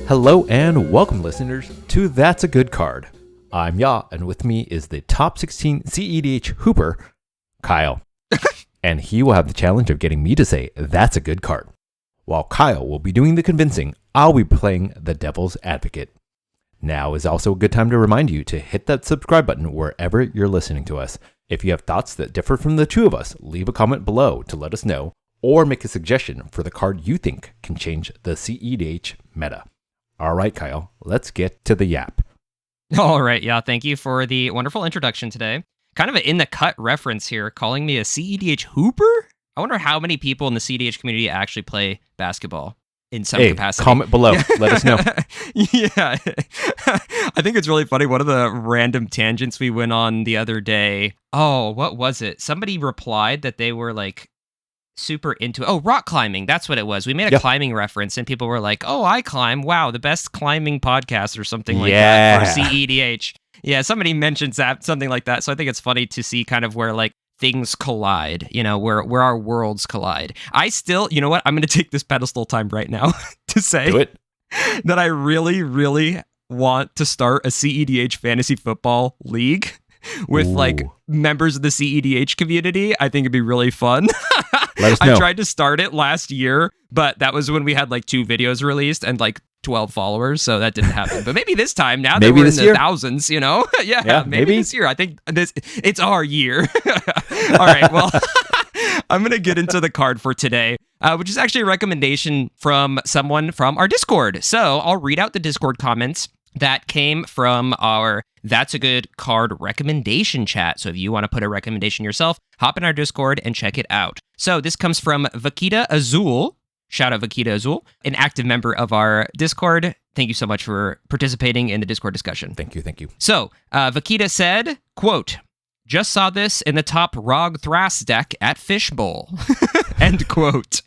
Hello and welcome, listeners, to That's a Good Card. I'm Ya, and with me is the top 16 CEDH Hooper, Kyle. And he will have the challenge of getting me to say, that's a good card. While Kyle will be doing the convincing, I'll be playing the devil's advocate. Now is also a good time to remind you to hit that subscribe button wherever you're listening to us. If you have thoughts that differ from the two of us, leave a comment below to let us know, or make a suggestion for the card you think can change the CEDH meta. All right, Kyle, let's get to the yap. All right, yeah, thank you for the wonderful introduction today. Kind of an in-the-cut reference here, calling me a CEDH Hooper? I wonder how many people in the CEDH community actually play basketball in some capacity. Comment below. Let us know. Yeah. I think it's really funny. One of the random tangents we went on the other day. Oh, what was it? Somebody replied that they were like super into rock climbing. That's what it was. We made a climbing reference and people were like, oh, I climb. Wow, the best climbing podcast or something like that for CEDH. Yeah, somebody mentions that, something like that. So I think it's funny to see kind of where like things collide, you know, where our worlds collide. I still, you know what? I'm going to take this pedestal time right now to say that I really, really want to start a CEDH fantasy football league with like members of the CEDH community. I think it'd be really fun. Let us know. I tried to start it last year, but that was when we had like 2 videos released and like 12 followers, so that didn't happen. But maybe this time, now that we're in the thousands, you know? yeah, maybe this year. I think it's our year. All right, well, I'm going to get into the card for today, which is actually a recommendation from someone from our Discord. So I'll read out the Discord comments that came from our That's a Good Card recommendation chat. So if you want to put a recommendation yourself, hop in our Discord and check it out. So this comes from Vakita Azul. Shout out Vakita Azul, an active member of our Discord. Thank you so much for participating in the Discord discussion. Thank you. So, Vakita said, quote, just saw this in the top Rog Thras deck at Fishbowl. End quote.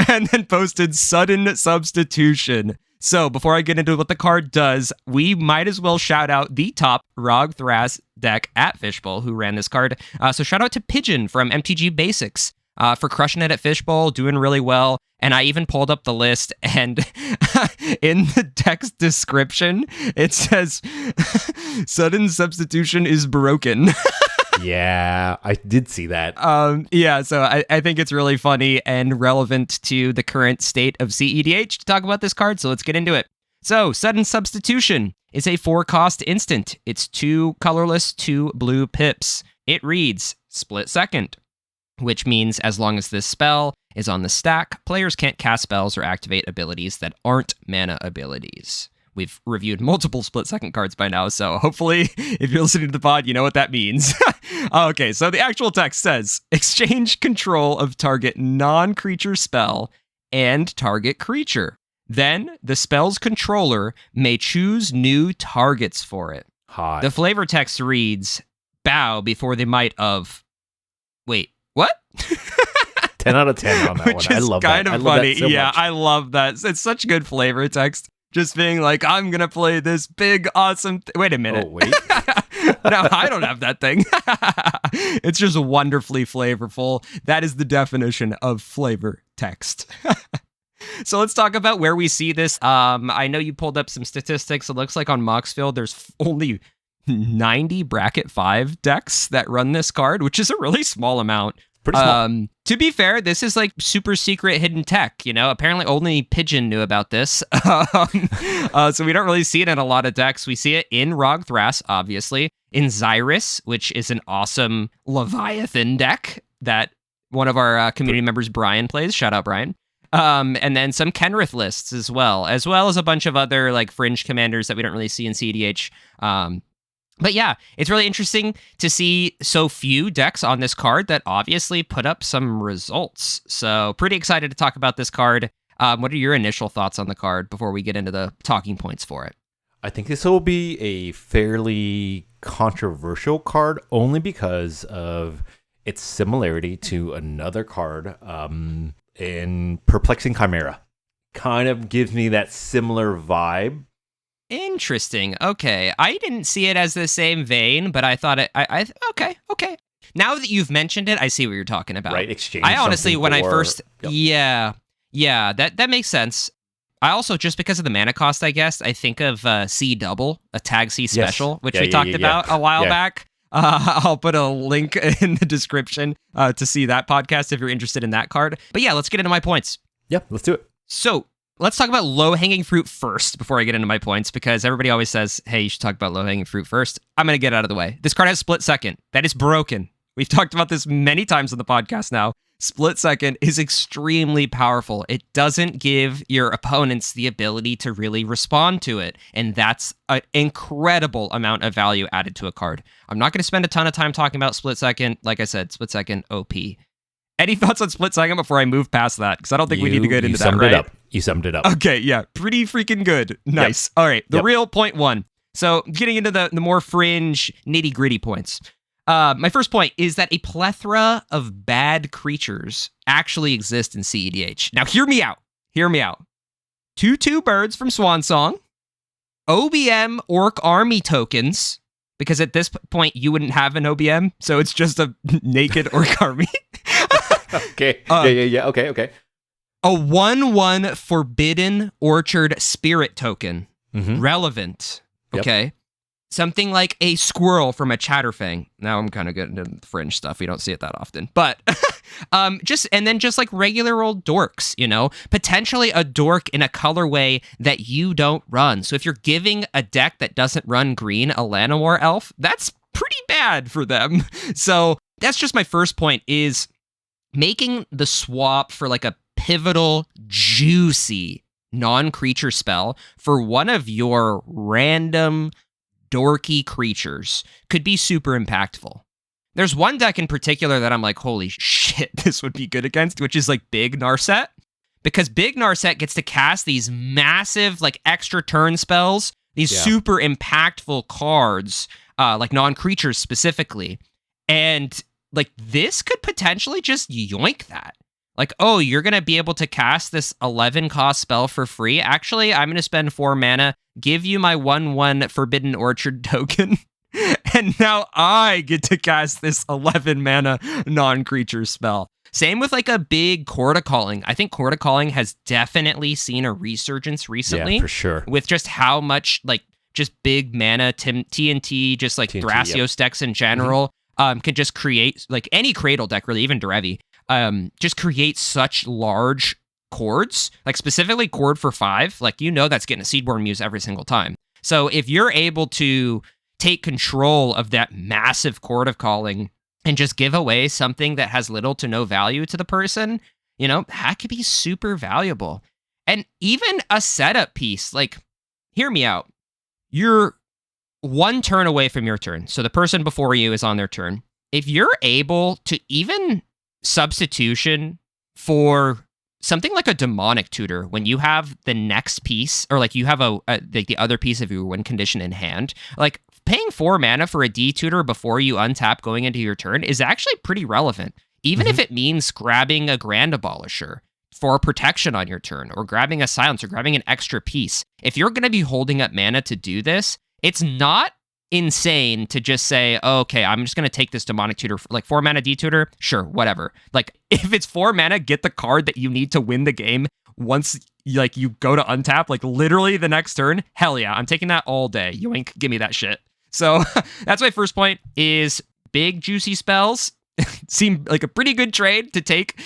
And then posted sudden substitution. So before I get into what the card does, we might as well shout out the top Rog Thras deck at Fishbowl who ran this card. So shout out to Pigeon from MTG Basics. For crushing it at Fishbowl, doing really well. And I even pulled up the list, and in the text description, it says, sudden substitution is broken. Yeah, I did see that. So I think it's really funny and relevant to the current state of CEDH to talk about this card, so let's get into it. So, Sudden Substitution is a 4-cost instant. It's 2 colorless, 2 blue pips. It reads, Split Second, which means as long as this spell is on the stack, players can't cast spells or activate abilities that aren't mana abilities. We've reviewed multiple split-second cards by now, so hopefully, if you're listening to the pod, you know what that means. Okay, so the actual text says, exchange control of target non-creature spell and target creature. Then, the spell's controller may choose new targets for it. Hot. The flavor text reads, bow before the might of... Wait. What? 10 out of 10 on that Which one. I is love kind that. of funny. So yeah, much. I love that. It's such good flavor text. Just being like, I'm going to play this big, awesome... Wait a minute. Oh, wait. No, I don't have that thing. It's just wonderfully flavorful. That is the definition of flavor text. So let's talk about where we see this. I know you pulled up some statistics. It looks like on Moxfield, there's only 90 bracket 5 decks that run this card, which is a really small amount. Pretty small. To be fair, this is like super secret hidden tech, you know? Apparently only Pigeon knew about this. So we don't really see it in a lot of decks. We see it in Rog Thras, obviously. In Xyrus, which is an awesome Leviathan deck that one of our community members, Brian, plays. Shout out, Brian. And then some Kenrith lists as well as a bunch of other like fringe commanders that we don't really see in CEDH. But yeah, it's really interesting to see so few decks on this card that obviously put up some results. So pretty excited to talk about this card. What are your initial thoughts on the card before we get into the talking points for it? I think this will be a fairly controversial card only because of its similarity to another card in Perplexing Chimera. Kind of gives me that similar vibe. Interesting. Okay. I didn't see it as the same vein, but I thought it... Okay. Now that you've mentioned it, I see what you're talking about. Right, exchange. I honestly, when I first... Yep. Yeah, that makes sense. I also, just because of the mana cost, I guess, I think of C double, a tag C special, which we talked about a while back. I'll put a link in the description to see that podcast if you're interested in that card. But yeah, let's get into my points. Yeah, let's do it. So let's talk about low-hanging fruit first before I get into my points, because everybody always says, hey, you should talk about low-hanging fruit first. I'm going to get out of the way. This card has split second. That is broken. We've talked about this many times on the podcast now. Split second is extremely powerful. It doesn't give your opponents the ability to really respond to it, and that's an incredible amount of value added to a card. I'm not going to spend a ton of time talking about split second. Like I said, split second, OP. Any thoughts on split second before I move past that? Because I don't think we need to get into that, right? You summed it up. Okay, yeah. Pretty freaking good. Nice. Yep. All right, the real point one. So getting into the more fringe, nitty-gritty points. My first point is that a plethora of bad creatures actually exist in CEDH. Now, hear me out. 2/2 birds from Swansong, OBM Orc Army tokens, because at this point you wouldn't have an OBM, so it's just a naked Orc Army. Okay. Yeah. Okay. A 1/1 Forbidden Orchard Spirit token. Mm-hmm. Relevant. Okay. Something like a squirrel from a Chatterfang. Now I'm kind of getting into the fringe stuff. We don't see it that often. But just like regular old dorks, potentially a dork in a colorway that you don't run. So if you're giving a deck that doesn't run green a Llanowar elf, that's pretty bad for them. So that's just my first point, is making the swap for like a pivotal, juicy non-creature spell for one of your random dorky creatures could be super impactful. There's one deck in particular that I'm like, holy shit, this would be good against, which is like Big Narset. Because Big Narset gets to cast these massive, like, extra turn spells, these super impactful cards, like non-creatures specifically. And, like, this could potentially just yoink that. Like, oh, you're going to be able to cast this 11 cost spell for free? Actually, I'm going to spend 4 mana, give you my 1/1 Forbidden Orchard token, and now I get to cast this 11 mana non-creature spell. Same with like a big Chord of Calling. I think Chord of Calling has definitely seen a resurgence recently. Yeah, for sure. With just how much like just big mana TNT, just like TNT, Thrasios decks in general, can just create, like any Cradle deck really, even Derevi, just create such large chords, like specifically chord for 5, like that's getting a Seedborn Muse every single time. So if you're able to take control of that massive Chord of Calling and just give away something that has little to no value to the person, that could be super valuable. And even a setup piece, like, hear me out. You're 1 turn away from your turn, so the person before you is on their turn. If you're able to even Substitution for something like a Demonic Tutor, when you have the next piece, or like you have the other piece of your win condition in hand, like paying 4 mana for a D-Tutor before you untap going into your turn is actually pretty relevant. Even if it means grabbing a Grand Abolisher for protection on your turn, or grabbing a Silence, or grabbing an extra piece. If you're going to be holding up mana to do this, it's not insane to just say, oh, okay, I'm just going to take this Demonic Tutor, like 4 mana D-Tutor, sure, whatever. Like, if it's 4 mana, get the card that you need to win the game once, like, you go to untap, like, literally the next turn, hell yeah, I'm taking that all day. Yoink, give me that shit. So, that's my first point, is big, juicy spells seem like a pretty good trade to take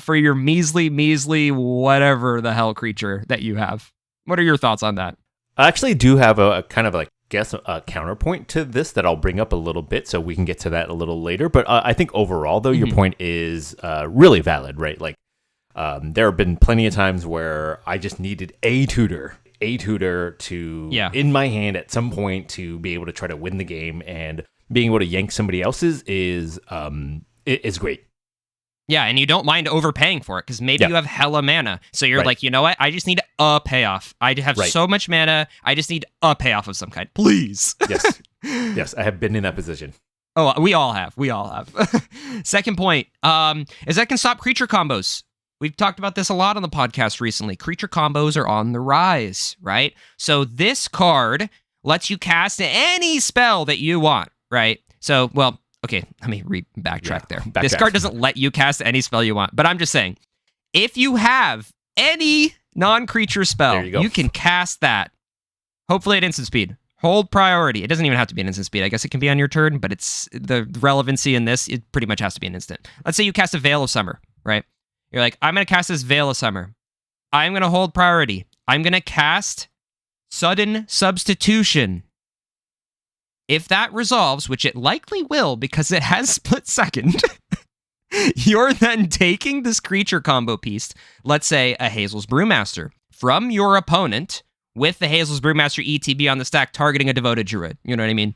for your measly, whatever the hell creature that you have. What are your thoughts on that? I actually do have a kind of like, a counterpoint to this that I'll bring up a little bit, so we can get to that a little later. But I think overall, though, your point is really valid, right? Like, there have been plenty of times where I just needed a tutor to in my hand at some point to be able to try to win the game, and being able to yank somebody else's is great. Yeah, and you don't mind overpaying for it, because maybe you have hella mana. So you're like, you know what? I just need a payoff. I have so much mana. I just need a payoff of some kind. Please. Yes, I have been in that position. Oh, we all have. Second point is that can stop creature combos. We've talked about this a lot on the podcast recently. Creature combos are on the rise, right? So this card lets you cast any spell that you want, right? So, well, okay, let me backtrack there. This card doesn't let you cast any spell you want, but I'm just saying, if you have any non-creature spell. There you go. You can cast that. Hopefully at instant speed. Hold priority. It doesn't even have to be an instant speed. I guess it can be on your turn, but it's the relevancy in this, it pretty much has to be an instant. Let's say you cast a Veil of Summer, right? You're like, I'm going to cast this Veil of Summer. I'm going to hold priority. I'm going to cast Sudden Substitution. If that resolves, which it likely will because it has split second, you're then taking this creature combo piece, let's say a Hazel's Brewmaster, from your opponent with the Hazel's Brewmaster ETB on the stack targeting a Devoted Druid. You know what I mean?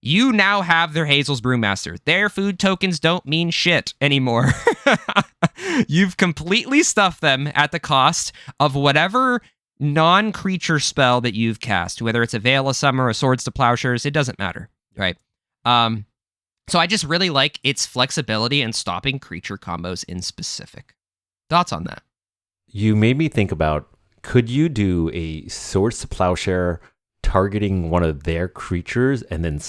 You now have their Hazel's Brewmaster. Their food tokens don't mean shit anymore. You've completely stuffed them at the cost of whatever non-creature spell that you've cast, whether it's a Veil of Summer or Swords to Plowshares, it doesn't matter, right? So I just really like its flexibility in stopping creature combos in specific. Thoughts on that? You made me think about, could you do a Swords to Plowshare targeting one of their creatures and then...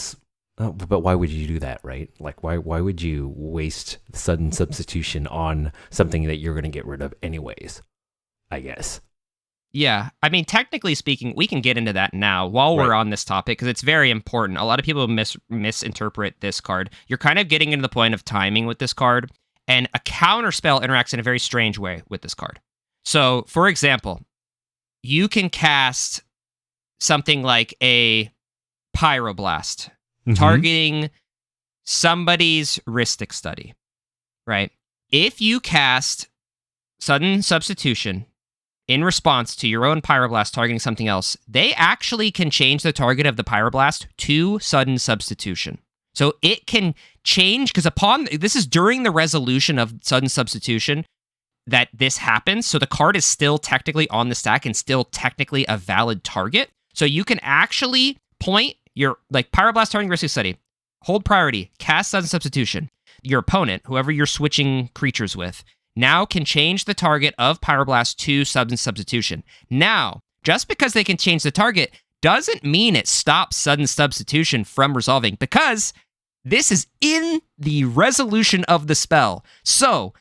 but why would you do that, right? Like, why would you waste Sudden Substitution on something that you're going to get rid of anyways, I guess? Yeah, I mean, technically speaking, we can get into that now while we're on this topic because it's very important. A lot of people misinterpret this card. You're kind of getting into the point of timing with this card, and a counterspell interacts in a very strange way with this card. So, for example, you can cast something like a Pyroblast, targeting somebody's Rhystic Study, right? If you cast Sudden Substitution in response to your own Pyroblast targeting something else, they actually can change the target of the Pyroblast to Sudden Substitution. So it can change, because this is during the resolution of Sudden Substitution that this happens, so the card is still technically on the stack and still technically a valid target. So you can actually point your, like, Pyroblast targeting Rhystic Study, hold priority, cast Sudden Substitution. Your opponent, whoever you're switching creatures with, now can change the target of Pyroblast to Sudden Substitution. Now, just because they can change the target doesn't mean it stops Sudden Substitution from resolving, because this is in the resolution of the spell. So,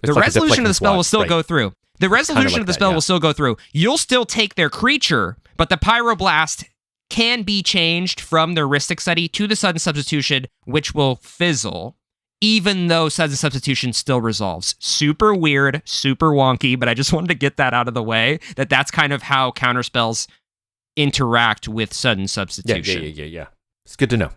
the resolution of the spell will still go through. The resolution of the spell will still go through. You'll still take their creature, but the Pyroblast can be changed from their Rhystic Study to the Sudden Substitution, which will fizzle, even though Sudden Substitution still resolves. Super weird, super wonky, but I just wanted to get that out of the way, that's kind of how counterspells interact with Sudden Substitution. Yeah. It's good to know.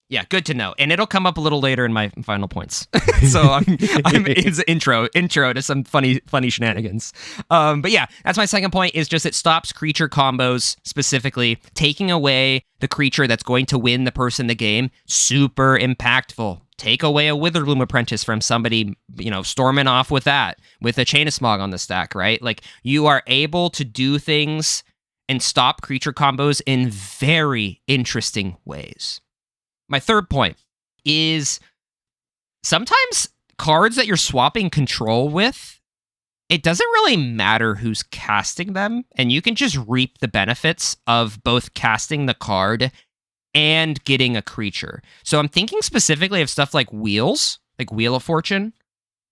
Yeah, good to know. And it'll come up a little later in my final points. So it's intro to some funny shenanigans. But yeah, that's my second point, is just it stops creature combos, specifically taking away the creature that's going to win the person the game. Super impactful. Take away a Witherbloom Apprentice from somebody, storming off with that, with a Chain of Smog on the stack, right? Like, you are able to do things and stop creature combos in very interesting ways. My third point is sometimes cards that you're swapping control with, it doesn't really matter who's casting them, and you can just reap the benefits of both casting the card and getting a creature. So I'm thinking specifically of stuff like wheels, like Wheel of Fortune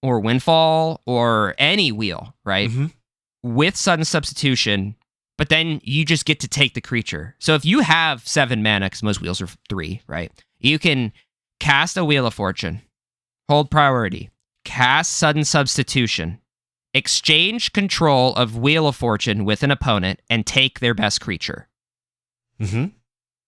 or Windfall or any wheel, right? With Sudden Substitution, but then you just get to take the creature. So if you have 7 mana, because most wheels are 3, right? You can cast a Wheel of Fortune, hold priority, cast Sudden Substitution, exchange control of Wheel of Fortune with an opponent, and take their best creature.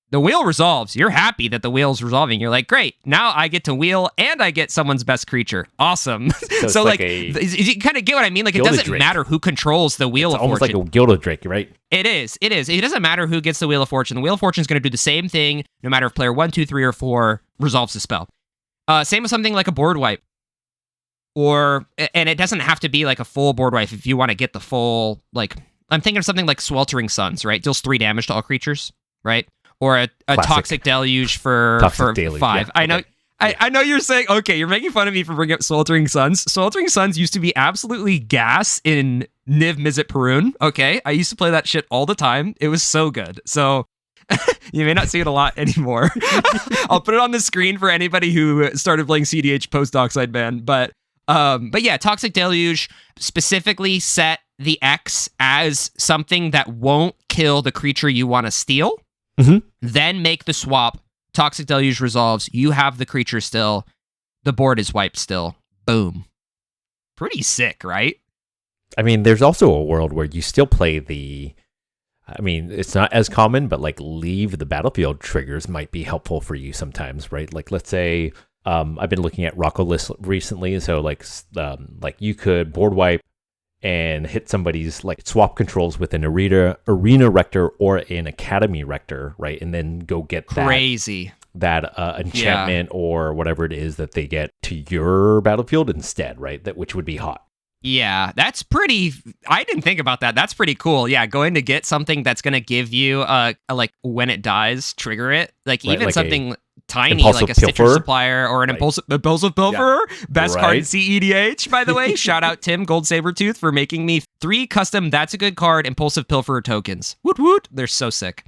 The wheel resolves. You're happy that the wheel's resolving. You're like, great, now I get to wheel and I get someone's best creature. Awesome. So like you kind of get what I mean? Like, it doesn't matter who controls the Wheel of Fortune. It's almost like a Gilded Drake, right? It is. It doesn't matter who gets the Wheel of Fortune. The Wheel of Fortune is going to do the same thing no matter if player 1, 2, 3, or 4 resolves the spell. Same with something like a board wipe. And it doesn't have to be like a full board wipe if you want to get the full, like, I'm thinking of something like Sweltering Suns, right? Deals 3 damage to all creatures, right? Or a Toxic Deluge for 5. Yeah, I know you're saying, okay, you're making fun of me for bringing up Sweltering Suns. Sweltering Suns used to be absolutely gas in Niv Mizzet Perun, okay? I used to play that shit all the time. It was so good. So you may not see it a lot anymore. I'll put it on the screen for anybody who started playing CEDH post Dockside ban. But yeah, Toxic Deluge specifically set the X as something that won't kill the creature you want to steal. Then make the swap. Toxic Deluge resolves. You have the creature still. The board is wiped still. Boom. Pretty sick, right? I mean, there's also a world where you still play it's not as common, but like leave the battlefield triggers might be helpful for you sometimes, right? Like, let's say I've been looking at Rocco list recently, so like you could board wipe and hit somebody's like swap controls with an arena rector or an academy rector, right? And then go get that enchantment or whatever it is that they get to your battlefield instead, right? Which would be hot. Yeah, that's pretty. I didn't think about that. That's pretty cool. Yeah, going to get something that's going to give you like when it dies, trigger it. Like even like something tiny like a Stitcher Supplier or an impulsive pilferer. Yeah. Best card in CEDH, by the way. Shout out Tim Gold Sabertooth for making me 3 custom That's a Good Card impulsive pilferer tokens. Woot woot. They're so sick.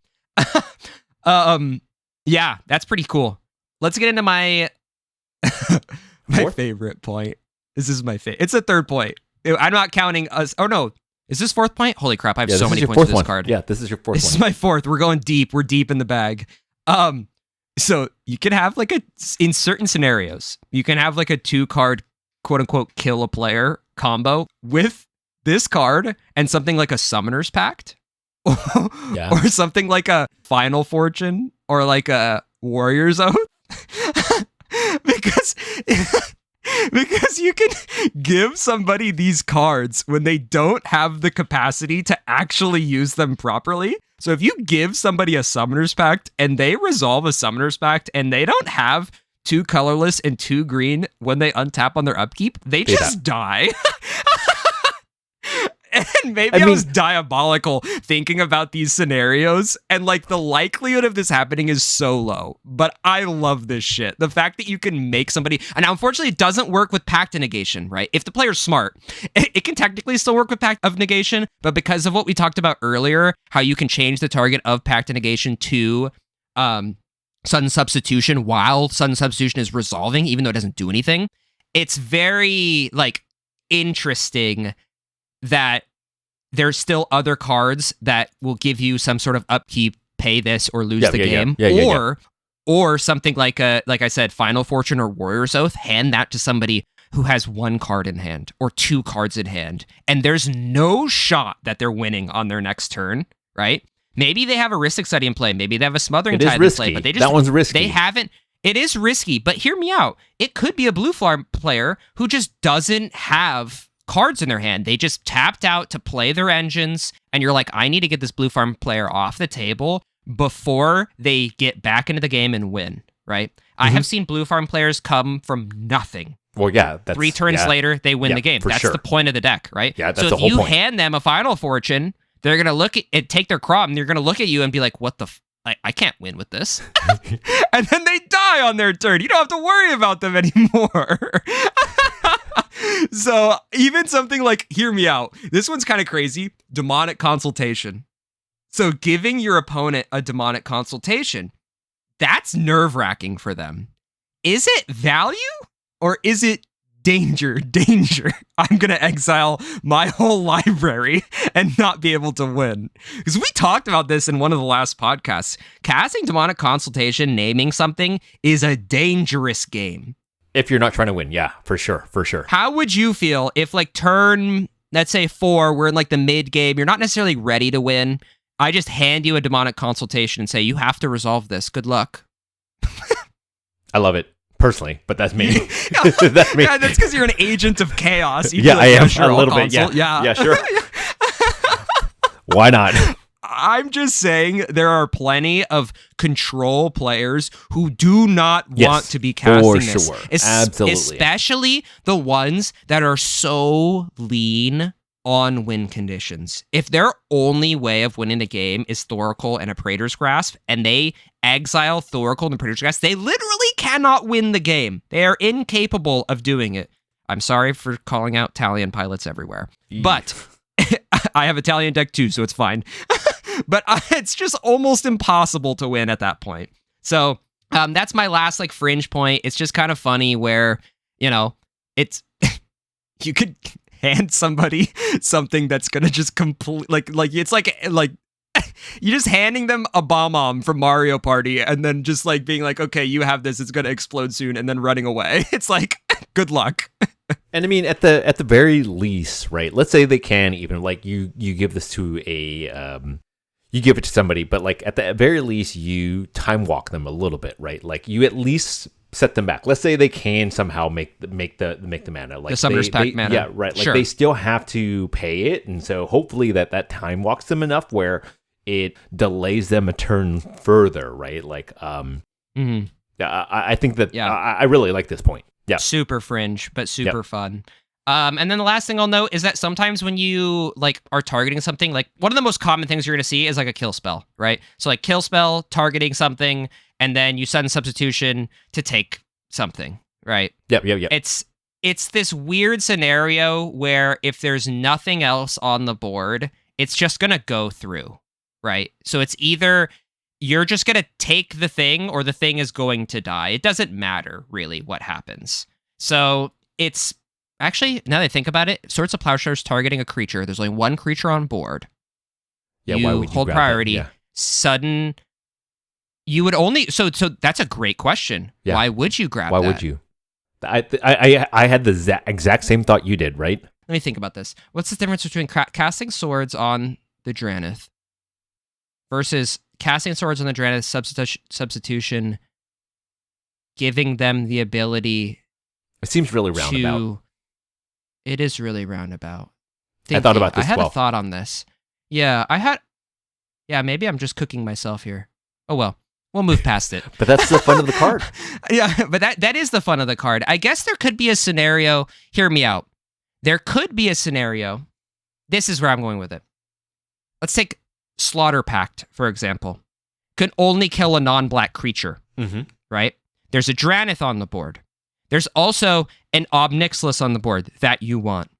Yeah, that's pretty cool. Let's get into my favorite point. This is my favorite. It's a third point. I'm not counting us. Oh no. Is this 4th point? Holy crap, I have so many points for this card. Yeah, this is your 4th one. This is my 4th. We're going deep. We're deep in the bag. So you can have like in certain scenarios, you can have like a 2-card quote unquote kill a player combo with this card and something like a Summoner's Pact or something like a Final Fortune or like a Warrior's Oath. Because you can give somebody these cards when they don't have the capacity to actually use them properly. So if you give somebody a Summoner's Pact and they resolve a Summoner's Pact and they don't have 2 colorless and 2 green when they untap on their upkeep, they just die. And maybe I was diabolical thinking about these scenarios, and like the likelihood of this happening is so low, but I love this shit. The fact that you can make somebody, and now unfortunately it doesn't work with Pact of Negation, right? If the player's smart, it can technically still work with Pact of Negation, but because of what we talked about earlier, how you can change the target of Pact of Negation to Sudden Substitution while Sudden Substitution is resolving, even though it doesn't do anything, it's very like interesting that there's still other cards that will give you some sort of upkeep, pay this or lose the game, or something like I said, Final Fortune or Warrior's Oath. Hand that to somebody who has 1 card in hand or 2 cards in hand, and there's no shot that they're winning on their next turn, right? Maybe they have a Ristic Study in play, maybe they have a Smothering Tithe in play, but that one's risky. They haven't. It is risky, but hear me out. It could be a blue farm player who just doesn't have cards in their hand. They just tapped out to play their engines, and you're like, I need to get this blue farm player off the table before they get back into the game and win, right? I have seen blue farm players come from nothing. Well, yeah. 3 turns later, they win the game. That's the point of the deck, right? Yeah, that's the whole point. So if you hand them a Final Fortune, they're going to look at it, take their crop, and they're going to look at you and be like, what the I can't win with this. And then they die on their turn. You don't have to worry about them anymore. So even something like, hear me out, this one's kind of crazy, Demonic Consultation. So giving your opponent a Demonic Consultation, that's nerve-wracking for them. Is it value or is it danger? I'm going to exile my whole library and not be able to win. Because we talked about this in one of the last podcasts. Casting Demonic Consultation, naming something, is a dangerous game. If you're not trying to win, yeah, for sure. How would you feel if like turn, let's say 4, we're in like the mid game, you're not necessarily ready to win. I just hand you a Demonic Consultation and say, you have to resolve this. Good luck. I love it. Personally, but that's me. That's me. Yeah, that's because you're an agent of chaos. You I am a little bit. Yeah, sure. Why not? I'm just saying there are plenty of control players who do not want to be casting this. Sure. Absolutely. Especially the ones that are so lean on win conditions. If their only way of winning the game is Thoracle and a Praetor's Grasp, and they exile Thoracle and the Praetor's Grasp, they literally cannot win the game. They are incapable of doing it. I'm sorry for calling out Talion pilots everywhere. But I have Italian deck too, so it's fine. But it's just almost impossible to win at that point. So that's my last like fringe point. It's just kind of funny where, it's you could hand somebody something that's gonna just complete like it's like you're just handing them a bomb from Mario Party and then just like being like, okay, you have this, it's gonna explode soon, and then running away. It's like, good luck. And I mean, at the very least, right? Let's say they can even like you give this to a you give it to somebody, but like at the very least, you time walk them a little bit, right? Like you at least set them back. Let's say they can somehow make the mana, like the Summoner's Pact mana. Yeah, right. Like sure. They still have to pay it, and so hopefully that time walks them enough where it delays them a turn further, right? Like, I think that I really like this point. Yeah, super fringe, but super fun. And then the last thing I'll note is that sometimes when you like are targeting something, like one of the most common things you're going to see is like a kill spell, right? So like kill spell, targeting something, and then you sudden substitution to take something, right? Yep. It's this weird scenario where if there's nothing else on the board, it's just going to go through, right? So it's either you're just going to take the thing or the thing is going to die. It doesn't matter really what happens. So it's actually, now that I think about it, Swords of Plowshares targeting a creature. There's only one creature on board. Yeah, why would you hold grab priority? That? Yeah. Sudden. You would only so that's a great question. Yeah. Why would you grab that? Why would you? I had the exact same thought you did, right? Let me think about this. What's the difference between casting swords on the Drannith versus casting swords on the Drannith substitution, giving them the ability? It seems really roundabout. It is really roundabout. I thought about this. I had a thought on this. Yeah, maybe I'm just cooking myself here. Oh well. We'll move past it. But that's the fun of the card. Yeah, but that is the fun of the card. I guess there could be a scenario. Hear me out. There could be a scenario. This is where I'm going with it. Let's take Slaughter Pact, for example. Can only kill a non-black creature, right? There's a Drannith on the board. There's also an Ob Nixilis on the board that you want.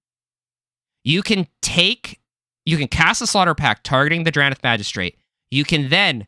You can cast a Slaughter Pact targeting the Drannith Magistrate. You can then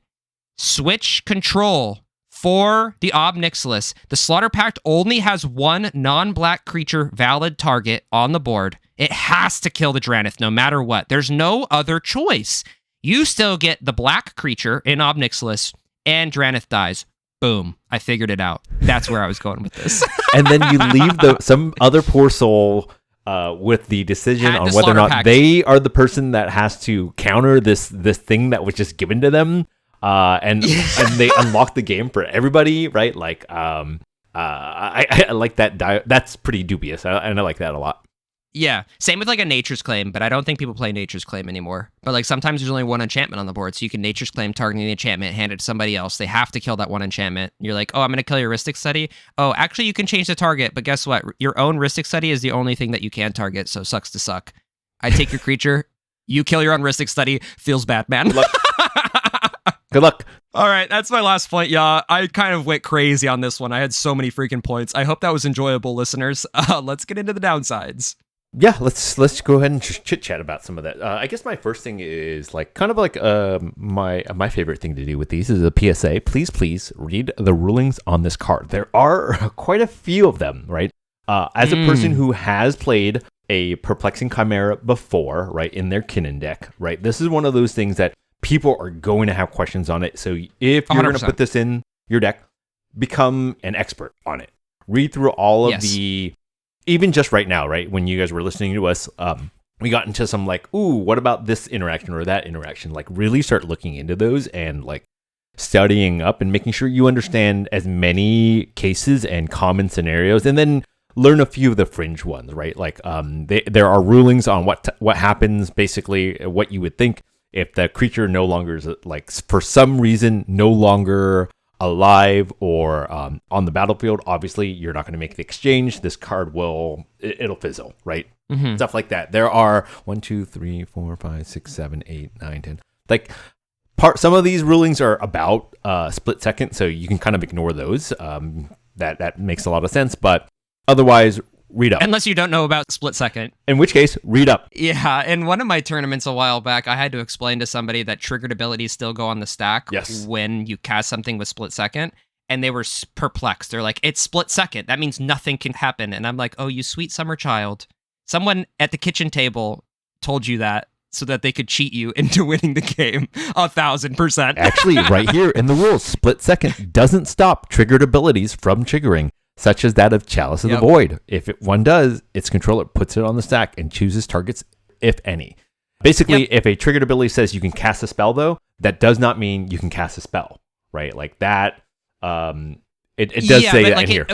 switch control for the Ob Nixilis. The Slaughter Pact only has one non-black creature valid target on the board. It has to kill the Drannith no matter what. There's no other choice. You still get the black creature in Ob Nixilis, and Drannith dies. Boom. I figured it out. That's where I was going with this. And then you leave some other poor soul with the decision on whether or not Pact. They are the person that has to counter this thing that was just given to them. And they unlock the game for everybody, right? Like, I like that. That's pretty dubious, and I like that a lot. Yeah, same with like a Nature's Claim, but I don't think people play Nature's Claim anymore. But like sometimes there's only one enchantment on the board, so you can Nature's Claim targeting the enchantment, hand it to somebody else. They have to kill that one enchantment. You're like, oh, I'm going to kill your Rhystic Study. Oh, actually, you can change the target, but guess what? Your own Rhystic Study is the only thing that you can target, so sucks to suck. I take your creature, you kill your own Rhystic Study, feels bad, man. Good luck. All right, that's my last point. Yeah, I kind of went crazy on this one. I had so many freaking points. I hope that was enjoyable, listeners. Let's get into the downsides. Yeah, let's go ahead and chit chat about some of that. I guess my first thing is like kind of like my favorite thing to do with these is a PSA. Please read the rulings on this card. There are quite a few of them, right? As a person who has played a Perplexing Chimera before, right, in their Kinnan deck, right, this is one of those things that people are going to have questions on it. So if you're going to put this in your deck, become an expert on it. Read through all of the, even just right now, right? When you guys were listening to us, we got into some like, ooh, what about this interaction or that interaction? Like really start looking into those and like studying up and making sure you understand as many cases and common scenarios, and then learn a few of the fringe ones, right? Like there are rulings on what happens, basically what you would think if the creature no longer is like for some reason no longer alive or on the battlefield. Obviously, you're not going to make the exchange. This card it'll fizzle, right? Stuff like that. There are 1, 2, 3, 4, 5, 6, 7, 8, 9, 10. Like some of these rulings are about split second, so you can kind of ignore those. That makes a lot of sense, but otherwise, read up. Unless you don't know about split second. In which case, read up. Yeah, in one of my tournaments a while back, I had to explain to somebody that triggered abilities still go on the stack when you cast something with split second, and they were perplexed. They're like, it's split second. That means nothing can happen. And I'm like, oh, you sweet summer child. Someone at the kitchen table told you that so that they could cheat you into winning the game 1,000%. Actually, right here in the rules, split second doesn't stop triggered abilities from triggering, such as that of Chalice of the Void. If one does, its controller puts it on the stack and chooses targets, if any. Basically, if a triggered ability says you can cast a spell, though, that does not mean you can cast a spell, right? Like that, it does say that in here.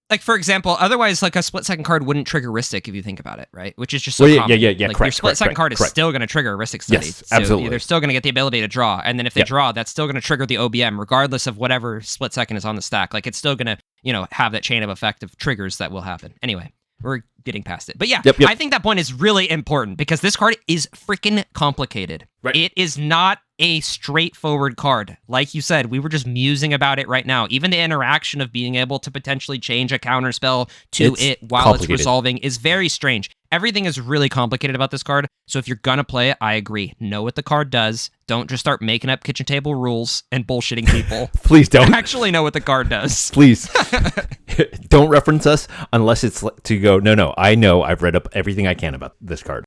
Like, for example, otherwise, like a split-second card wouldn't trigger Ristic if you think about it, right? Which is just common. Like correct. Your split-second card is still going to trigger Ristic Studies. Yes, absolutely. So they're still going to get the ability to draw. And then if they draw, that's still going to trigger the OBM, regardless of whatever split-second is on the stack. Like, it's still going to, have that chain of effect of triggers that will happen. Anyway, we're getting past it. But yeah, I think that point is really important because this card is freaking complicated. Right. It is not a straightforward card. Like you said, we were just musing about it right now. Even the interaction of being able to potentially change a counterspell to it while it's resolving is very strange. Everything is really complicated about this card. So if you're going to play it, I agree. Know what the card does. Don't just start making up kitchen table rules and bullshitting people. Please don't. Actually know what the card does. Please. Don't reference us unless it's to go, no, I know. I've read up everything I can about this card.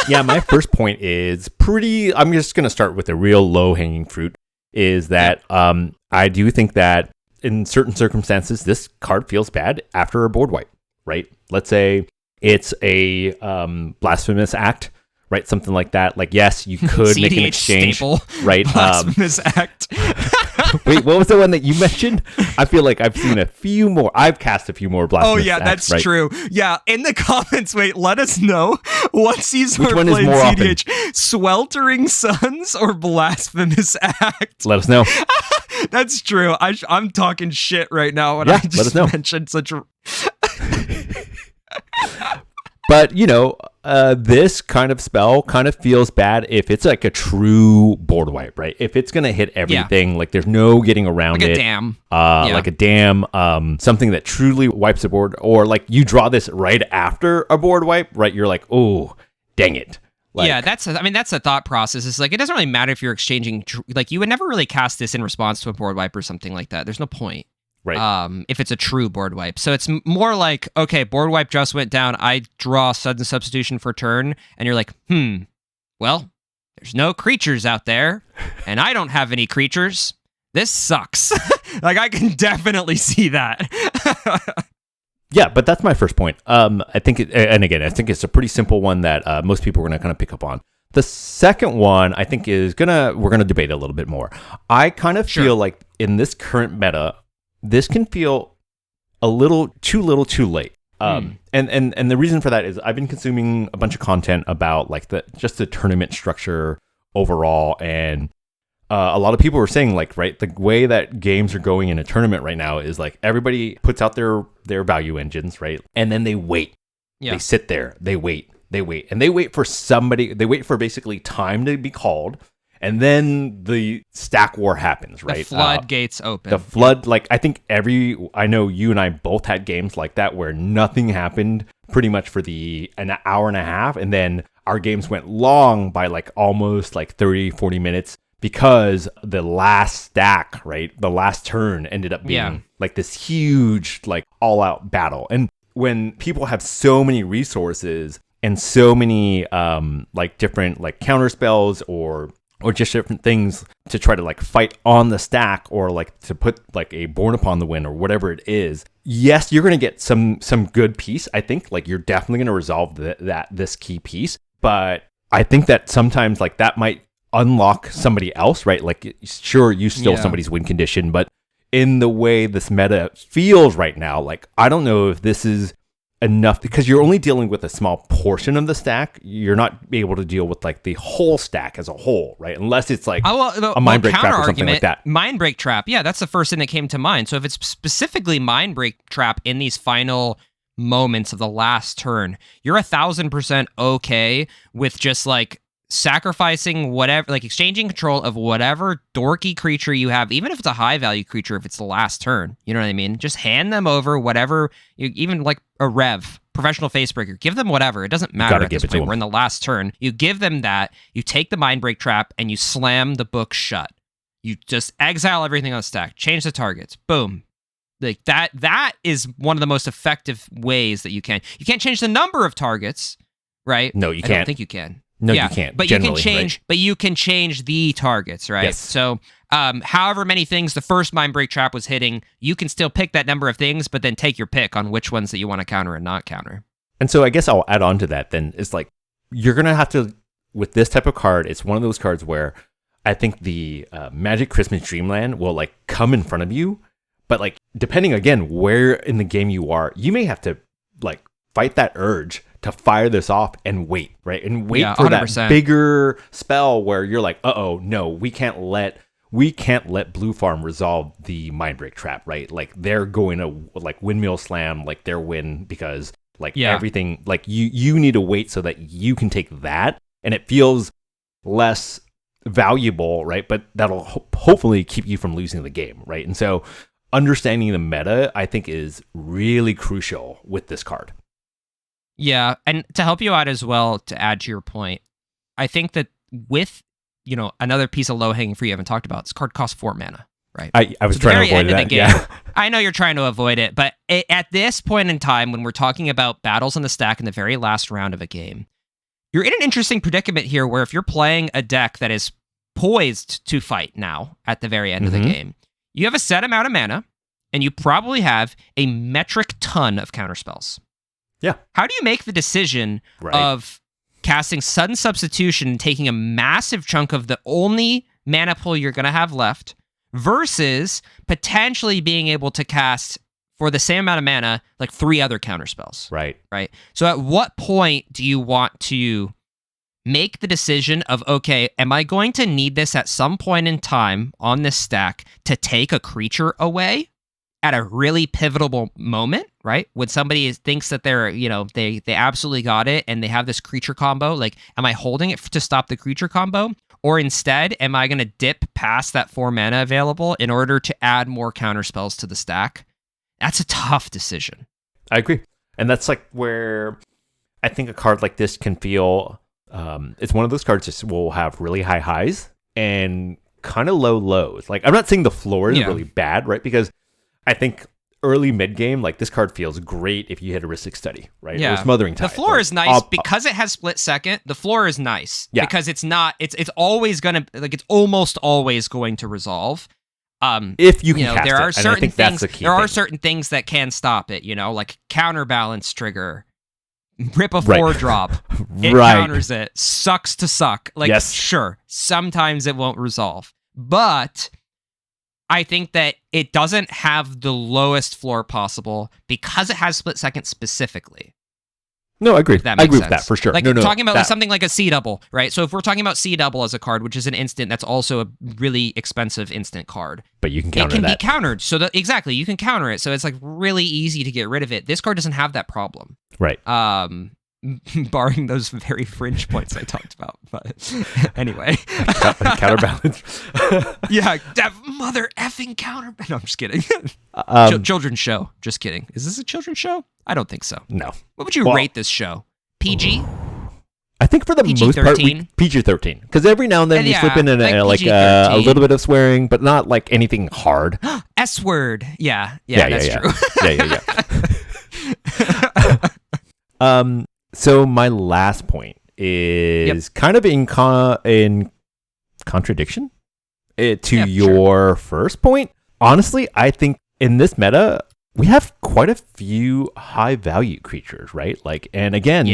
Yeah, my first point is I'm just going to start with a real low-hanging fruit, is that I do think that in certain circumstances, this card feels bad after a board wipe, right? Let's say it's a blasphemous act, right? Something like that. Like, yes, you could make an exchange, staple, right? Blasphemous act. Wait, what was the one that you mentioned? I feel like I've seen a few more. I've cast a few more blasphemous acts. Oh, yeah, that's true. Yeah, in the comments, let us know what season we're playing CEDH. Often? Sweltering Suns or Blasphemous Act? Let us know. That's true. I'm talking shit right now when I just mentioned such a... But, this kind of spell kind of feels bad if it's like a true board wipe, right? If it's going to hit everything, like there's no getting around it. Like a dam. Like a dam, something that truly wipes a board, or like you draw this right after a board wipe, right? You're like, oh, dang it. Like, that's the thought process. It's like, it doesn't really matter if you're exchanging, like you would never really cast this in response to a board wipe or something like that. There's no point. Right. If it's a true board wipe. So it's more like, okay, board wipe just went down. I draw sudden substitution for turn. And you're like, well, there's no creatures out there. And I don't have any creatures. This sucks. Like, I can definitely see that. Yeah, but that's my first point. I think it's a pretty simple one that most people are going to kind of pick up on. The second one, I think, we're going to debate a little bit more. I kind of feel like in this current meta, this can feel a little too late. And the reason for that is I've been consuming a bunch of content about like the tournament structure overall, and a lot of people are saying like, right, the way that games are going in a tournament right now is like everybody puts out their value engines, right, and then they wait. They sit there, they wait, and they wait for somebody. They wait for basically time to be called. And then the stack war happens, right? The floodgates open. The flood, like, I think I know you and I both had games like that where nothing happened pretty much for an hour and a half. And then our games went long by like almost like 30, 40 minutes because the last stack, right? The last turn ended up being like this huge, like all out battle. And when people have so many resources and so many like different like counter spells or just different things to try to like fight on the stack or like to put like a Born Upon the Wind or whatever it is. Yes, you're going to get some good piece. I think like you're definitely going to resolve this key piece. But I think that sometimes like that might unlock somebody else, right? Like sure, you steal somebody's win condition, but in the way this meta feels right now, like I don't know if this is enough because you're only dealing with a small portion of the stack. You're not able to deal with like the whole stack as a whole, right? Unless it's like a mind break trap or something like that. Mind break trap. Yeah, that's the first thing that came to mind. So if it's specifically mind break trap in these final moments of the last turn, you're 1,000% okay with just like sacrificing whatever, like exchanging control of whatever dorky creature you have, even if it's a high value creature, if it's the last turn, you know what I mean? Just hand them over whatever, even like a Rev, professional facebreaker, give them whatever. It doesn't matter at this point. We're in the last turn. You give them that, you take the mind break trap, and you slam the book shut. You just exile everything on the stack, change the targets, boom. Like that is one of the most effective ways that you can. You can't change the number of targets, right? No, you I can't. don't think you can. No, you can't. But you can change. Right? But you can change the targets, right? Yes. So, however many things the first mind break trap was hitting, you can still pick that number of things, but then take your pick on which ones that you want to counter and not counter. And so I guess I'll add on to that. Then it's like you're gonna have to, with this type of card. It's one of those cards where I think the Magic Christmas Dreamland will like come in front of you, but like depending again where in the game you are, you may have to like fight that urge to fire this off and wait, right? And wait for 100%. That bigger spell where you're like, uh-oh, no, we can't let Blue Farm resolve the Mind Break trap, right? Like they're going to like windmill slam like their win because like everything, like you need to wait so that you can take that, and it feels less valuable, right? But that'll hopefully keep you from losing the game, right? And so understanding the meta, I think, is really crucial with this card. Yeah, and to help you out as well, to add to your point, I think that with, another piece of low-hanging fruit you haven't talked about, this card costs 4 mana, right? I was trying to avoid that. Yeah. I know you're trying to avoid it, but at this point in time, when we're talking about battles on the stack in the very last round of a game, you're in an interesting predicament here where if you're playing a deck that is poised to fight now at the very end of the game, you have a set amount of mana, and you probably have a metric ton of counterspells. Yeah. How do you make the decision of casting sudden substitution and taking a massive chunk of the only mana pool you're going to have left versus potentially being able to cast for the same amount of mana like 3 other counterspells? Right. So at what point do you want to make the decision of, okay, am I going to need this at some point in time on this stack to take a creature away at a really pivotal moment, right? When somebody thinks that they're, they absolutely got it and they have this creature combo, like, am I holding it to stop the creature combo? Or instead, am I going to dip past that 4 mana available in order to add more counterspells to the stack? That's a tough decision. I agree. And that's like where I think a card like this can feel, it's one of those cards that will have really high highs and kind of low lows. Like, I'm not saying the floor is really bad, right? Because I think early mid game, like this card feels great if you hit Heuristic Study, right? Yeah. Or Smothering Tide. The floor is nice because it has split second. The floor is nice because it's not. It's always gonna it's almost always going to resolve. If you can cast there are it, certain and I think things. that's the key. There are certain things that can stop it. Like counterbalance trigger, rip a 4-drop. It counters it. Sucks to suck. Like sure, sometimes it won't resolve, but I think that it doesn't have the lowest floor possible because it has split second specifically. No, I agree. I agree with that for sure. Like talking about like something like a C double, right? So if we're talking about C double as a card, which is an instant, that's also a really expensive instant card. But you can counter that. It can be countered. So that exactly, you can counter it. So it's like really easy to get rid of it. This card doesn't have that problem. Right. Barring those very fringe points I talked about. But anyway. Counterbalance. Yeah, that mother effing counterbalance. No, I'm just kidding. Children's show. Just kidding. Is this a children's show? I don't think so. No. What would you rate this show? PG? I think for the most part, PG-13. Because every now and then we slip in a little bit of swearing, but not like anything hard. S-word. Yeah, that's true. Yeah. So my last point is kind of in contradiction to your first point. Honestly, I think in this meta, we have quite a few high value creatures, right? Like, and again,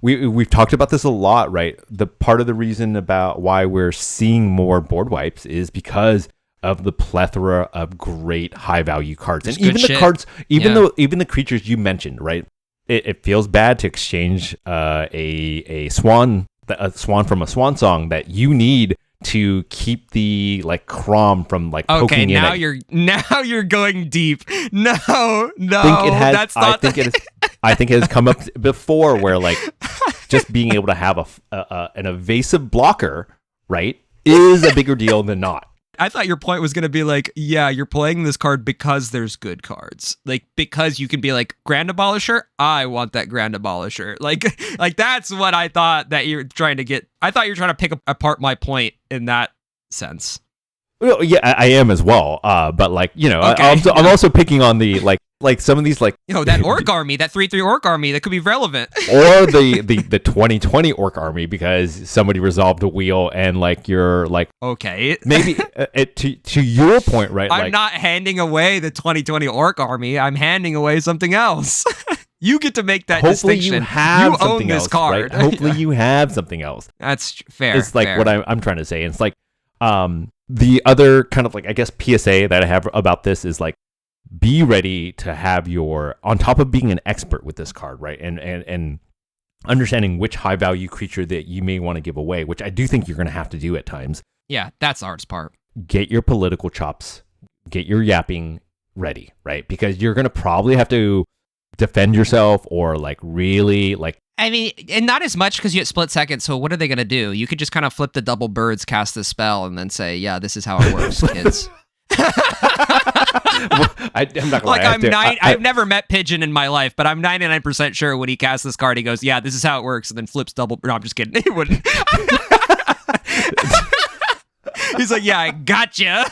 we've talked about this a lot, right? The part of the reason about why we're seeing more board wipes is because of the plethora of great high value cards. And even the cards, even the creatures you mentioned, right? It feels bad to exchange a swan from a swan song that you need to keep the like Crom from like poking in. Okay, now you're going deep. No, that's not. I think it has come up before where like just being able to have an evasive blocker, right, is a bigger deal than not. I thought your point was going to be like, yeah, you're playing this card because there's good cards. Like, because you can be like, Grand Abolisher, I want that Grand Abolisher. Like that's what I thought that you're trying to get. I thought you were trying to pick apart my point in that sense. Well, yeah, I am as well. But like, you know, Okay. I'm also picking on the like some of these like That orc army, that 3/3 orc army, that could be relevant. or the 2020 orc army because somebody resolved a wheel and like you're like Okay. maybe to your point, right? I'm like, not handing away the 2020 orc army. I'm handing away something else. You get to make that hopefully distinction. you have You something own this else, card. right? Hopefully you have something else. That's fair. It's like fair. what I'm trying to say. It's like the other kind of like I guess PSA that I have about this is like be ready to have your on top of being an expert with this card, right? And understanding which high value creature that you may want to give away, which I do think you're going to have to do at times. Yeah, that's the hardest part. Get your political chops, get your yapping ready, right? Because you're going to probably have to defend yourself or like really like I mean, and not as much because you get split second, so what are they going to do? You could just kind of flip the double birds, cast the spell, and then say, yeah, this is how it works, kids. I'm not Like, gonna lie. I've never met Pigeon in my life, but I'm 99% sure when he casts this card, he goes, yeah, this is how it works, and then flips double. No, I'm just kidding. He wouldn't. He's like, yeah, I gotcha.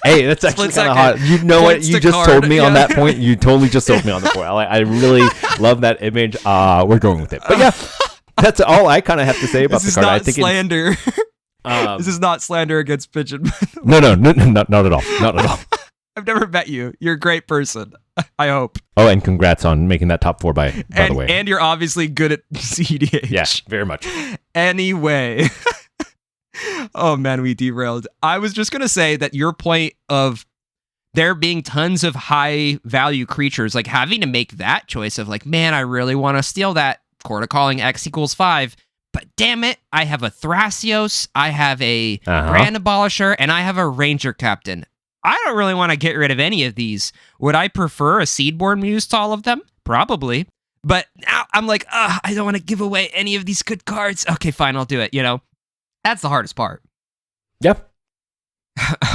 Hey, that's actually Split kind of hot. second. You know what? Points You to just card. sold me on Yeah. that point. You totally just sold me on the point. I really love that image. We're going with it. But yeah, that's all I kind of have to say about This the is card. I not think slander. it's, This is not slander against Pigeon. no, not at all. Not at all. I've never met you. You're a great person. I hope. Oh, and congrats on making that top 4 by the way. And you're obviously good at CEDH. Yeah, very much. Anyway. Oh man, we derailed. I was just gonna say that your point of there being tons of high value creatures, like having to make that choice of like, man, I really want to steal that Court of Calling X = 5, but damn it, I have a Thrasios, I have a Brand Abolisher, and I have a Ranger Captain. I don't really want to get rid of any of these. Would I prefer a Seedborn Muse to all of them? Probably. But now I'm like, I don't want to give away any of these good cards. Okay, fine, I'll do it, you know? That's the hardest part. Yep.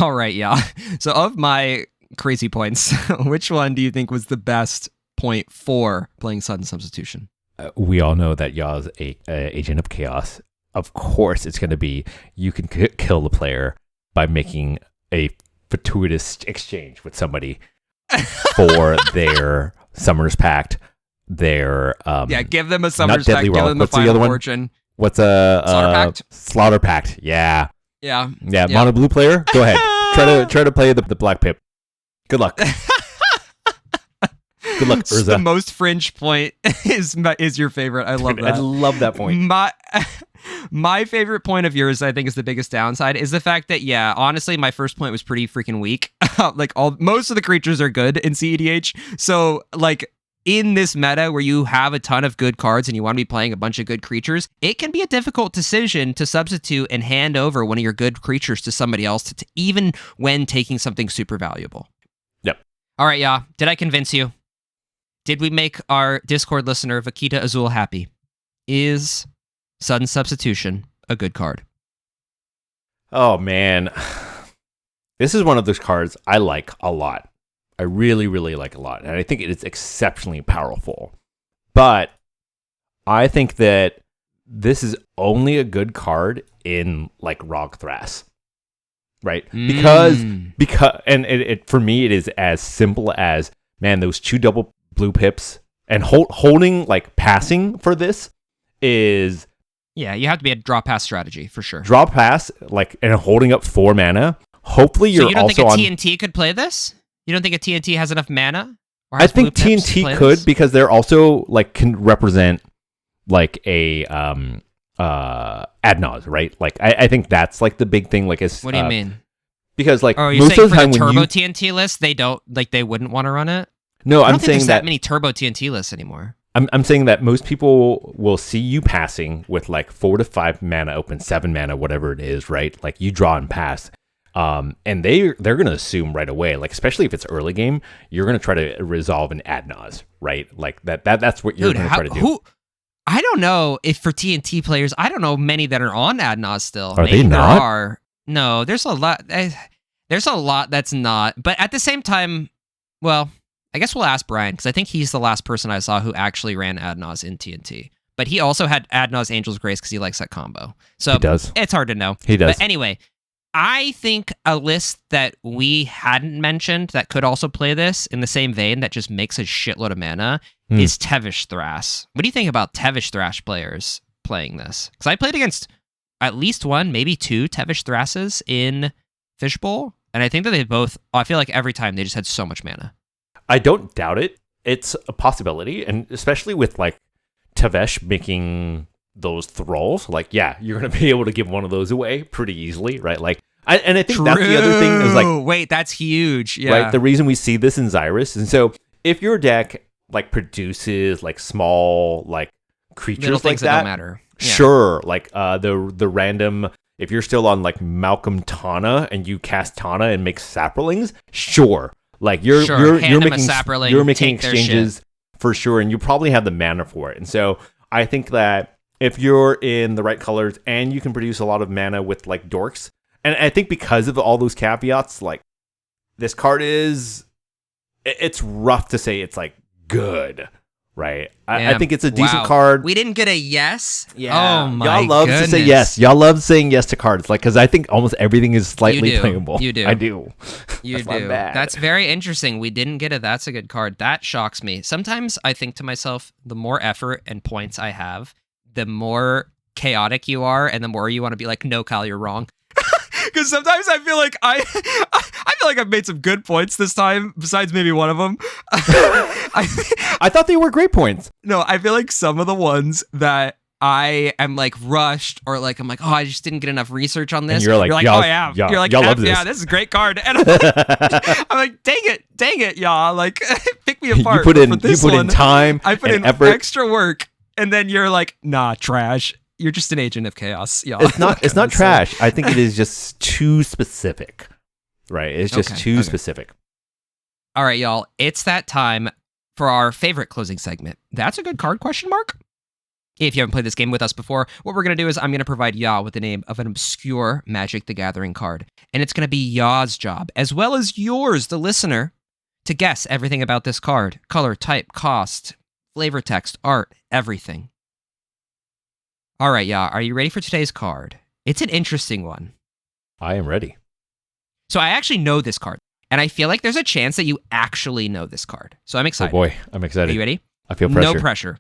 All right, yeah. So of my crazy points, which one do you think was the best point for playing Sudden Substitution? We all know that Ya's a agent of chaos. Of course, it's going to be you can kill the player by making a fortuitous exchange with somebody for their Summer's Pact, their give them a Summer's Deadly Pact, give Relic. them the What's the Final other one? Fortune. What's a Slaughter Pact? Slaughter Pact? Yeah. Yeah. Mono blue player. Go ahead. Try to play the black pip. Good luck. Good luck, Urza. The most fringe point is your favorite. I love that. I love that point. My favorite point of yours, I think, is the biggest downside, is the fact that, yeah, honestly, my first point was pretty freaking weak. Like, most of the creatures are good in CEDH. So, like, in this meta where you have a ton of good cards and you want to be playing a bunch of good creatures, it can be a difficult decision to substitute and hand over one of your good creatures to somebody else, even when taking something super valuable. Yep. All right, yeah. Did I convince you? Did we make our Discord listener, Vakita Azul, happy? Is Sudden Substitution a good card? Oh, man. This is one of those cards I like a lot. I really, really like a lot. And I think it is exceptionally powerful. But I think that this is only a good card in like Rog Thras. Right? Because and it for me it is as simple as, man, those 2 double blue pips and holding like passing for this is Yeah, you have to be a draw pass strategy for sure. draw pass like and holding up 4 mana. Hopefully you're so you don't also think a on TNT could play this? You don't think a TNT has enough mana? Or I has think blue pips to TNT play could this? because they're also like can represent like a Adnaz, right? Like I think that's like the big thing. Like is What do you mean? Because like Oh, you're most saying of the for time the when turbo you TNT list, they wouldn't want to run it? no, I I'm don't think saying there's that many turbo TNT lists anymore. I'm saying that most people will see you passing with like 4 to 5 mana open, 7 mana, whatever it is, right? Like you draw and pass. And they're gonna assume right away, like especially if it's early game, you're gonna try to resolve an Adnaz, right? Like that's what you're gonna try to do. I don't know if for TNT players, I don't know many that are on Adnaz still. Are Maybe they not? There are. No, there's a lot. There's a lot that's not. But at the same time, well, I guess we'll ask Brian because I think he's the last person I saw who actually ran Adnaz in TNT. But he also had Adnaz Angel's Grace because he likes that combo. So He does. It's hard to know. He does. But anyway, I think a list that we hadn't mentioned that could also play this in the same vein that just makes a shitload of mana is Tevish Thrash. What do you think about Tevish Thrash players playing this? Because I played against at least one, maybe two Tevish Thrashes in Fishbowl, and I think that they both, I feel like every time they just had so much mana. I don't doubt it. It's a possibility, and especially with like Tevesh making those thralls, like, yeah, you're going to be able to give one of those away pretty easily, right? Like, I think that's the other thing is like, wait, that's huge. Yeah. Right. The reason we see this in Xyrus. And so if your deck like produces like small, like creatures little like things that don't matter. Yeah. Sure. Like, the random, if you're still on like Malcolm Tana and you cast Tana and make saprolings, sure. Like you're making exchanges for sure. And you probably have the mana for it. And so I think that if you're in the right colors and you can produce a lot of mana with like dorks, and I think because of all those caveats, like this card it's rough to say it's like good, right? I think it's a decent card. We didn't get a yes. Yeah. Oh my Y'all love to say yes. Y'all love saying yes to cards, like, because I think almost everything is slightly playable. You do. I do. You do. That's very interesting. We didn't get a that's a good card. That shocks me. Sometimes I think to myself, the more effort and points I have, the more chaotic you are, and the more you want to be like, no, Kyle, you're wrong. Because sometimes I feel like I've made some good points this time, besides maybe one of them. I thought they were great points. No, I feel like some of the ones that I am like rushed, or like I'm like, oh, I just didn't get enough research on this. And you're like, oh yeah, you're like, y'all love this. Yeah, this is a great card. And I'm like, dang it, y'all, like pick me apart. You put in time. I put in effort. Extra work, and then you're like, nah, trash. You're just an agent of chaos, y'all. It's not trash. I think it is just too specific, right? It's just too specific. All right, y'all. It's that time for our favorite closing segment. That's a good card, question mark? If you haven't played this game with us before, what we're going to do is I'm going to provide y'all with the name of an obscure Magic the Gathering card. And it's going to be y'all's job, as well as yours, the listener, to guess everything about this card. Color, type, cost, flavor text, art, everything. All right, y'all. Are you ready for today's card? It's an interesting one. I am ready. So I actually know this card, and I feel like there's a chance that you actually know this card. So I'm excited. Oh boy, I'm excited. Are you ready? I feel pressure. No pressure.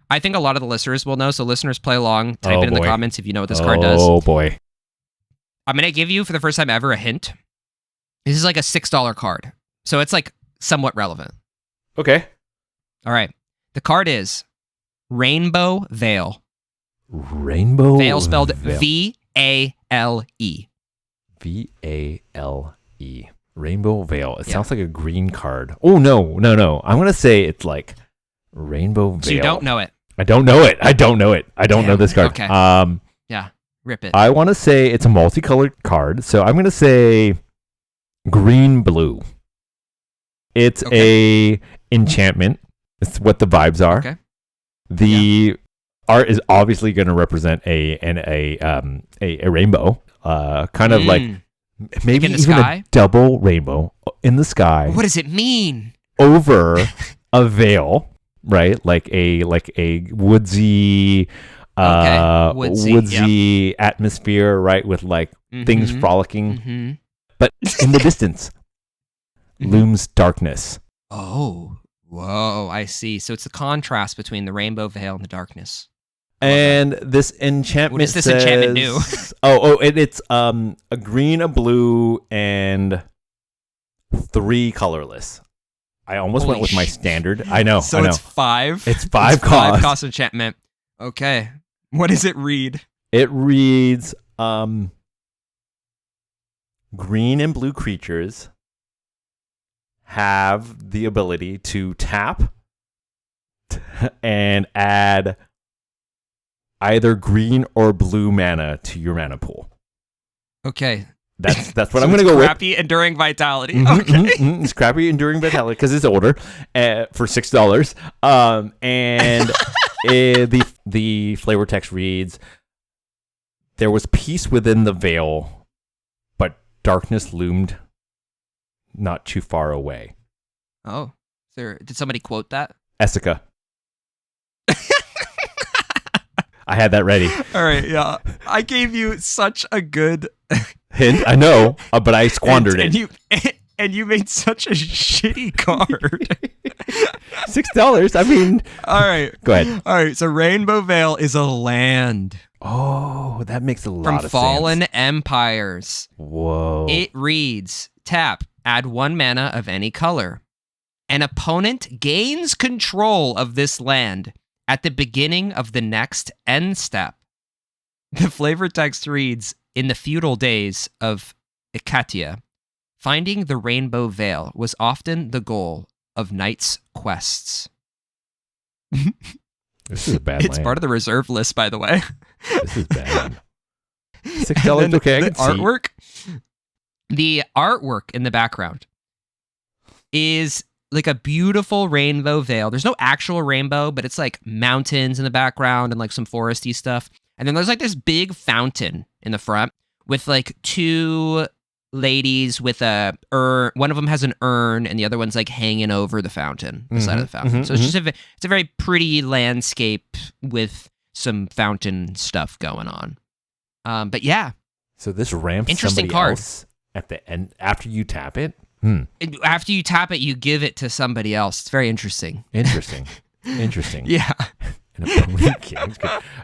I think a lot of the listeners will know, so listeners, play along. Type it in the comments if you know what this card does. Oh boy. I'm going to give you, for the first time ever, a hint. This is like a $6 card, so it's like somewhat relevant. Okay. All right. The card is Rainbow Veil. Rainbow Veil spelled Veil. V-A-L-E. V-A-L-E. Rainbow Veil. It sounds like a green card. Oh, no. I'm going to say it's like Rainbow Veil. So you don't know it. I don't know it. I don't know this card. Okay. Yeah, rip it. I want to say it's a multicolored card, so I'm going to say green-blue. It's a enchantment. It's what the vibes are. Okay. The art is obviously going to represent a rainbow, kind of like maybe in the even sky? a double rainbow in the sky. What does it mean? Over a veil, right? Like a woodsy, woodsy atmosphere, right? With like things frolicking, but in the distance looms darkness. Oh, whoa! I see. So it's the contrast between the rainbow veil and the darkness. And this enchantment What does this enchantment do? It's a green, a blue, and 3 colorless. I almost went with my standard. I know. So it's 5? It's 5 cost. 5 cost enchantment. Okay. What does it read? It reads green and blue creatures have the ability to tap and add either green or blue mana to your mana pool. Okay. That's what I'm going to go with. Crappy Enduring Vitality. It's crappy Enduring Vitality because it's older for $6. And the flavor text reads, there was peace within the veil, but darkness loomed not too far away. Oh. Did somebody quote that? Essica. I had that ready. All right, yeah. I gave you such a good hint. I know, but I squandered it. And you made such a shitty card. $6. I mean, all right. Go ahead. All right. So Rainbow Vale is a land. Oh, that makes a lot of sense. From Fallen Empires. Whoa. It reads, tap, add 1 mana of any color. An opponent gains control of this land at the beginning of the next end step. The flavor text reads, in the feudal days of Ikatia, finding the Rainbow Vale was often the goal of knights' quests. This is a bad It's land. part of the reserve list, by the way. This is bad. $6, okay, I can artwork. The artwork in the background is like a beautiful rainbow veil. There's no actual rainbow, but it's like mountains in the background and like some foresty stuff. And then there's like this big fountain in the front with like 2 ladies with a urn. One of them has an urn and the other one's like hanging over the fountain, the side of the fountain. So it's just it's a very pretty landscape with some fountain stuff going on. But yeah. So this ramps interesting somebody card. else at the end after you tap it? After you tap it, you give it to somebody else. It's very interesting. Interesting. Yeah.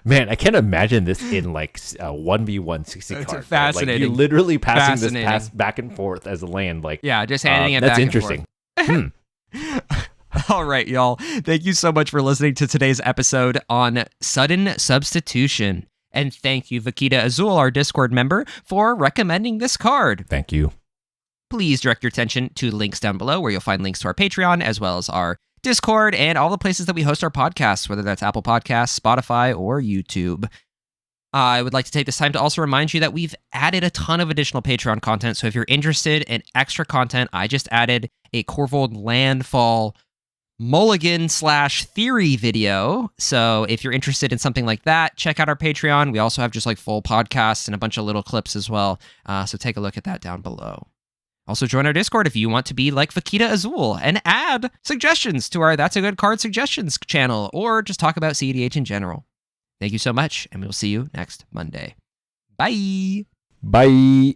Man, I can't imagine this in like a 1v1 60 It's card. fascinating. Like you're literally passing this pass back and forth as a land. Like, yeah, just handing it that's back interesting. and forth. All right, y'all. Thank you so much for listening to today's episode on Sudden Substitution. And thank you, Vakita Azul, our Discord member, for recommending this card. Thank you. Please direct your attention to links down below where you'll find links to our Patreon as well as our Discord and all the places that we host our podcasts, whether that's Apple Podcasts, Spotify, or YouTube. I would like to take this time to also remind you that we've added a ton of additional Patreon content. So if you're interested in extra content, I just added a Corvold Landfall mulligan/theory video. So if you're interested in something like that, check out our Patreon. We also have just like full podcasts and a bunch of little clips as well. So take a look at that down below. Also join our Discord if you want to be like Vakita Azul and add suggestions to our That's a Good Card suggestions channel or just talk about CEDH in general. Thank you so much, and we'll see you next Monday. Bye! Bye!